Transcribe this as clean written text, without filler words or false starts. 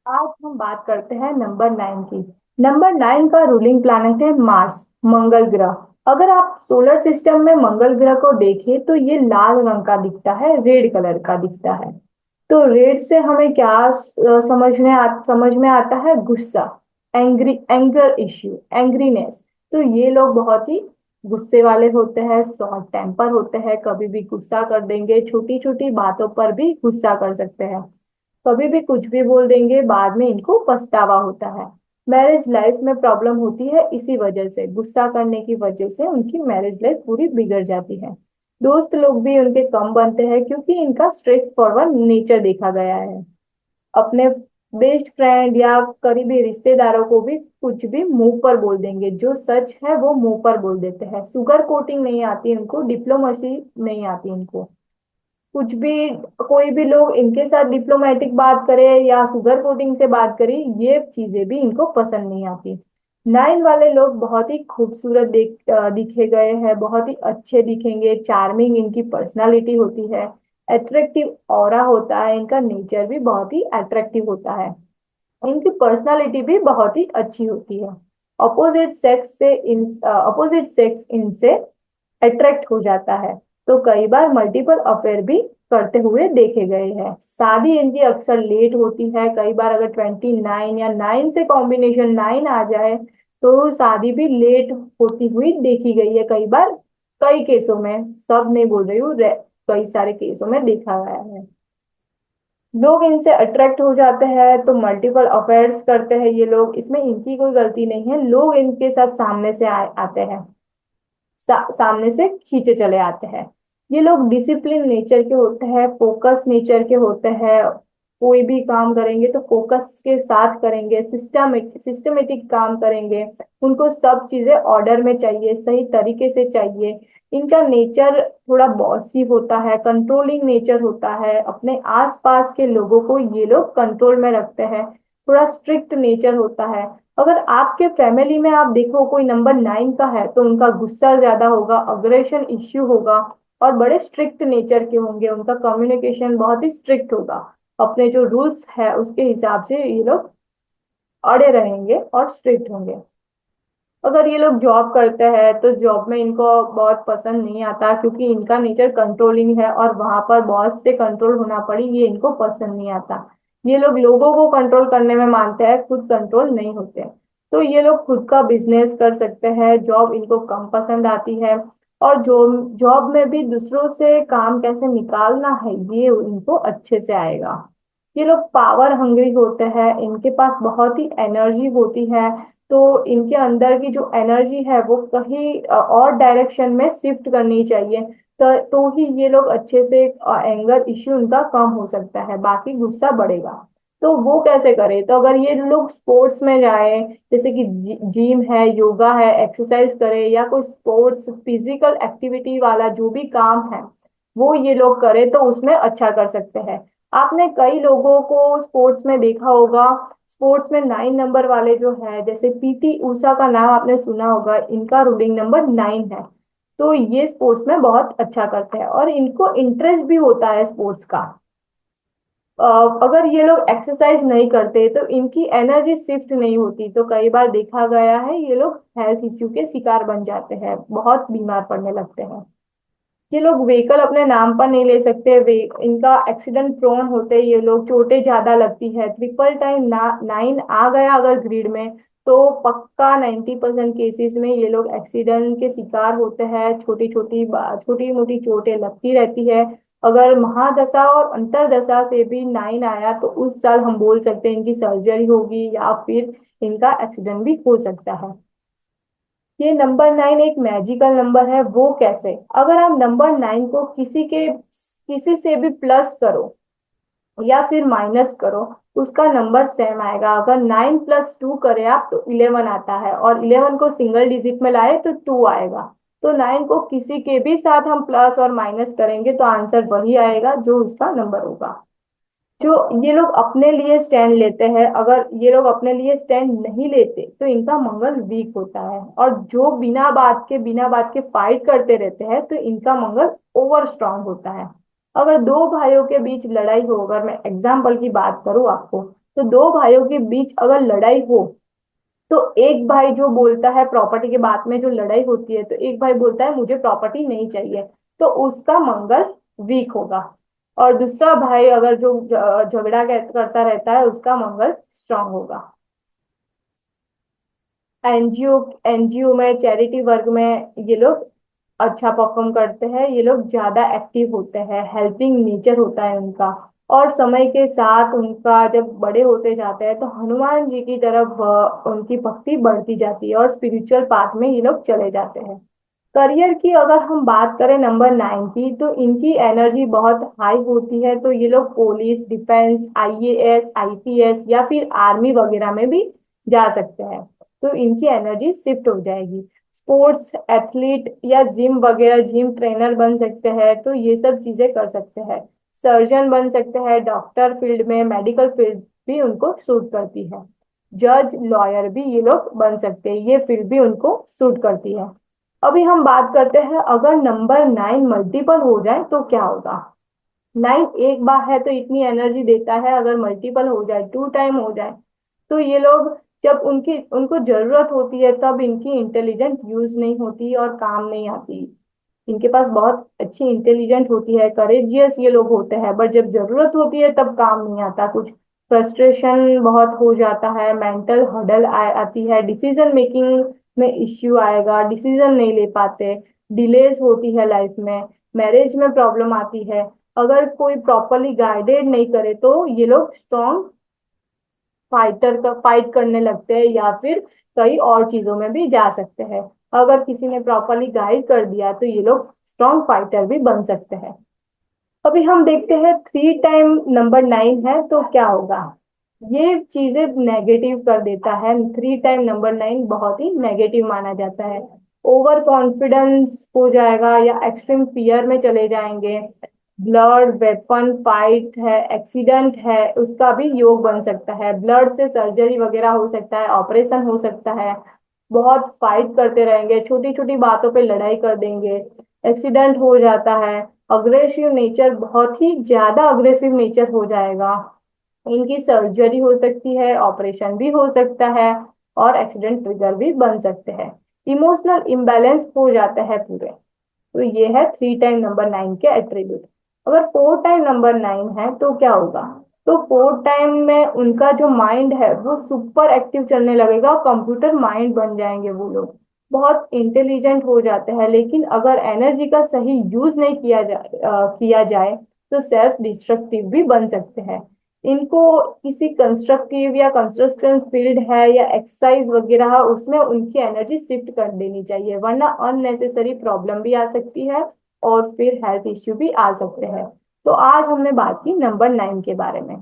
आज हम बात करते हैं नंबर 9 की। नंबर 9 का रूलिंग प्लैनेट है मार्स, मंगल ग्रह। अगर आप सोलर सिस्टम में मंगल ग्रह को देखें तो ये लाल रंग का दिखता है, रेड कलर का दिखता है। तो रेड से हमें क्या समझ में आता है? गुस्सा, एंगर इश्यू, एंग्रीनेस। तो ये लोग बहुत ही गुस्से वाले होते हैं, शॉर्ट टेम्पर होते हैं, कभी भी गुस्सा कर देंगे, छोटी छोटी बातों पर भी गुस्सा कर सकते हैं, कभी भी कुछ भी बोल देंगे, बाद में इनको पछतावा होता है। मैरिज लाइफ में प्रॉब्लम होती है, इसी वजह से गुस्सा करने की वजह से उनकी मैरिज लाइफ पूरी बिगड़ जाती है। दोस्त लोग भी उनके कम बनते हैं क्योंकि इनका स्ट्रेट फॉरवर्ड नेचर देखा गया है। अपने बेस्ट फ्रेंड या करीबी रिश्तेदारों को भी कुछ भी मुंह पर बोल देंगे, जो सच है वो मुंह पर बोल देते हैं। शुगर कोटिंग नहीं आती इनको, डिप्लोमेसी नहीं आती इनको। कुछ भी, कोई भी लोग इनके साथ डिप्लोमेटिक बात करे या सुगर कोटिंग से बात करे, ये चीजें भी इनको पसंद नहीं आती। 9 वाले लोग बहुत ही खूबसूरत दिखे गए हैं, बहुत ही अच्छे दिखेंगे, चार्मिंग इनकी पर्सनालिटी होती है, अट्रैक्टिव ऑरा होता है, इनका नेचर भी बहुत ही अट्रैक्टिव होता है, इनकी पर्सनालिटी भी बहुत ही अच्छी होती है। अपोजिट सेक्स इनसे अट्रैक्ट हो जाता है, तो कई बार मल्टीपल अफेयर भी करते हुए देखे गए हैं। शादी इनकी अक्सर लेट होती है, कई बार अगर 29 या 9 से कॉम्बिनेशन 9 आ जाए तो शादी भी लेट होती हुई देखी गई है कई बार। कई केसों में, सब नहीं बोल रही हूँ, कई सारे केसों में देखा गया है। लोग इनसे अट्रैक्ट हो जाते हैं तो मल्टीपल अफेयर्स करते हैं ये लोग, इसमें इनकी कोई गलती नहीं है, लोग इनके साथ सामने से आते हैं, सामने से खींचे चले आते हैं। ये लोग डिसिप्लिन नेचर के होते हैं, फोकस नेचर के होते हैं। कोई भी काम करेंगे तो फोकस के साथ करेंगे, सिस्टमेटिक काम करेंगे। उनको सब चीजें ऑर्डर में चाहिए, सही तरीके से चाहिए। इनका नेचर थोड़ा बॉसी होता है, कंट्रोलिंग नेचर होता है, अपने आसपास के लोगों को ये लोग कंट्रोल में रखते हैं। थोड़ा स्ट्रिक्ट नेचर होता है। अगर आपके फैमिली में आप देखो कोई नंबर 9 का है तो उनका गुस्सा ज्यादा होगा, अग्रेशन इश्यू होगा, और बड़े स्ट्रिक्ट नेचर के होंगे, उनका कम्युनिकेशन बहुत ही स्ट्रिक्ट होगा। अपने जो रूल्स है उसके हिसाब से ये लोग अड़े रहेंगे और स्ट्रिक्ट होंगे। अगर ये लोग जॉब करते हैं तो जॉब में इनको बहुत पसंद नहीं आता, क्योंकि इनका नेचर कंट्रोलिंग है और वहां पर बॉस से कंट्रोल होना पड़ी, ये इनको पसंद नहीं आता। ये लोग लोगों को कंट्रोल करने में मानते हैं, खुद कंट्रोल नहीं होते। तो ये लोग खुद का बिजनेस कर सकते हैं, जॉब इनको कम पसंद आती है। और जो जॉब में भी दूसरों से काम कैसे निकालना है ये इनको अच्छे से आएगा। ये लोग पावर हंग्री होते हैं, इनके पास बहुत ही एनर्जी होती है। तो इनके अंदर की जो एनर्जी है वो कहीं और डायरेक्शन में शिफ्ट करनी चाहिए। तो ही ये लोग अच्छे से, एंगर इश्यू उनका कम हो सकता है, बाकी गुस्सा बढ़ेगा। तो वो कैसे करे? तो अगर ये लोग स्पोर्ट्स में जाए, जैसे कि जिम है, योगा है, एक्सरसाइज करे, या कोई स्पोर्ट्स फिजिकल एक्टिविटी वाला जो भी काम है वो ये लोग करे तो उसमें अच्छा कर सकते हैं। आपने कई लोगों को स्पोर्ट्स में देखा होगा, स्पोर्ट्स में 9 नंबर वाले जो है, जैसे पीटी ऊषा का नाम आपने सुना होगा, इनका रूलिंग नंबर 9 है। तो ये स्पोर्ट्स में बहुत अच्छा करते हैं और इनको इंटरेस्ट भी होता है स्पोर्ट्स का। अ, अगर ये लोग एक्सरसाइज नहीं करते तो इनकी एनर्जी शिफ्ट नहीं होती, तो कई बार देखा गया है ये लोग हेल्थ इश्यू के शिकार बन जाते हैं, बहुत बीमार पड़ने लगते हैं। ये लोग व्हीकल अपने नाम पर नहीं ले सकते, वे इनका एक्सीडेंट प्रोन होते हैं, ये लोग चोटें ज्यादा लगती है। ट्रिपल टाइम 9 आ गया अगर ग्रिड में तो पक्का 90% केसेस में ये लोग एक्सीडेंट के शिकार होते हैं, छोटी मोटी चोटें लगती रहती है। अगर महादशा और अंतरदशा से भी 9 आया तो उस साल हम बोल सकते हैं इनकी सर्जरी होगी या फिर इनका एक्सीडेंट भी हो सकता है। ये नंबर 9 एक मैजिकल नंबर है। वो कैसे? अगर आप नंबर 9 को किसी से भी प्लस करो या फिर माइनस करो, उसका नंबर सेम आएगा। अगर 9 प्लस 2 करें आप तो 11 आता है, और 11 को सिंगल डिजिट में लाए तो 2 आएगा। तो 9 को किसी के भी साथ हम प्लस और माइनस करेंगे तो आंसर वही आएगा जो उसका नंबर होगा। जो ये लोग अपने लिए स्टैंड लेते हैं, अगर ये लोग अपने लिए स्टैंड नहीं लेते तो इनका मंगल वीक होता है, और जो बिना बात के फाइट करते रहते हैं तो इनका मंगल ओवर स्ट्रांग होता है। अगर दो भाइयों के बीच लड़ाई हो, अगर मैं एग्जाम्पल की बात करूं आपको, तो दो भाइयों के बीच अगर लड़ाई हो तो एक भाई जो बोलता है प्रॉपर्टी के बात में जो लड़ाई होती है, तो एक भाई बोलता है मुझे प्रॉपर्टी नहीं चाहिए, तो उसका मंगल वीक होगा। और दूसरा भाई अगर जो झगड़ा करता रहता है, उसका मंगल स्ट्रांग होगा। एनजीओ एनजीओ में, चैरिटी वर्क में ये लोग अच्छा परफॉर्म करते हैं, ये लोग ज्यादा एक्टिव होते हैं, हेल्पिंग नेचर होता है उनका। और समय के साथ उनका जब बड़े होते जाते हैं तो हनुमान जी की तरफ उनकी भक्ति बढ़ती जाती है और स्पिरिचुअल पाथ में ये लोग चले जाते हैं। करियर की अगर हम बात करें नंबर 9 की, तो इनकी एनर्जी बहुत हाई होती है, तो ये लोग पुलिस, डिफेंस, आईएएस, आईपीएस या फिर आर्मी वगैरह में भी जा सकते हैं। तो इनकी एनर्जी शिफ्ट हो जाएगी। स्पोर्ट्स एथलीट या जिम वगैरह, जिम ट्रेनर बन सकते हैं, तो ये सब चीजें कर सकते हैं। सर्जन बन सकते हैं, डॉक्टर फील्ड में, मेडिकल फील्ड भी उनको सूट करती है। जज, लॉयर भी ये लोग बन सकते हैं, ये फील्ड भी उनको सूट करती है। अभी हम बात करते हैं अगर नंबर 9 मल्टीपल हो जाए तो क्या होगा। 9 एक बार है तो इतनी एनर्जी देता है, अगर मल्टीपल हो जाए, 2 टाइम हो जाए, तो ये लोग जब उनकी उनको जरूरत होती है तब इनकी इंटेलिजेंट यूज नहीं होती और काम नहीं आती। इनके पास बहुत अच्छी इंटेलिजेंट होती है, करेजियस ये लोग होते हैं, बट जब जरूरत होती है तब काम नहीं आता कुछ। फ्रस्ट्रेशन बहुत हो जाता है, मेंटल हडल आती है, डिसीजन मेकिंग में इश्यू आएगा, डिसीजन नहीं ले पाते, डिलेज होती है लाइफ में, मैरिज में प्रॉब्लम आती है। अगर कोई प्रॉपरली गाइडेड नहीं करे तो ये लोग स्ट्रॉन्ग फाइटर का फाइट करने लगते हैं या फिर कई और चीजों में भी जा सकते हैं। अगर किसी ने प्रॉपरली गाइड कर दिया तो ये लोग स्ट्रॉन्ग फाइटर भी बन सकते हैं। अभी हम देखते हैं 3 टाइम नंबर 9 है तो क्या होगा। ये चीजें नेगेटिव कर देता है, 3 टाइम नंबर 9 बहुत ही नेगेटिव माना जाता है। ओवर कॉन्फिडेंस हो जाएगा या एक्सट्रीम फियर में चले जाएंगे। ब्लड वेपन फाइट है, एक्सीडेंट है, उसका भी योग बन सकता है। ब्लड से सर्जरी वगैरह हो सकता है, ऑपरेशन हो सकता है। बहुत फाइट करते रहेंगे, छोटी छोटी बातों पे लड़ाई कर देंगे, एक्सीडेंट हो जाता है। अग्रेसिव नेचर, बहुत ही ज्यादा अग्रेसिव नेचर हो जाएगा। इनकी सर्जरी हो सकती है, ऑपरेशन भी हो सकता है, और एक्सीडेंट ट्रिगर भी बन सकते हैं। इमोशनल इम्बैलेंस हो जाता है पूरे। तो ये है 3 टाइम नंबर 9 के एट्रीब्यूट। अगर 4 टाइम नंबर 9 है तो क्या होगा। तो 4 टाइम में उनका जो माइंड है वो सुपर एक्टिव चलने लगेगा, कंप्यूटर माइंड बन जाएंगे वो लोग। बहुत इंटेलिजेंट हो जाते हैं, लेकिन अगर एनर्जी का सही यूज नहीं किया जाए तो सेल्फ डिस्ट्रक्टिव भी बन सकते हैं। इनको किसी कंस्ट्रक्टिव या कंस्ट्रक्शन फील्ड है या एक्सरसाइज वगैरह है, उसमें उनकी एनर्जी शिफ्ट कर देनी चाहिए, वरना अननेसेसरी प्रॉब्लम भी आ सकती है और फिर हेल्थ इश्यू भी आ सकते हैं। तो आज हमने बात की नंबर 9 के बारे में।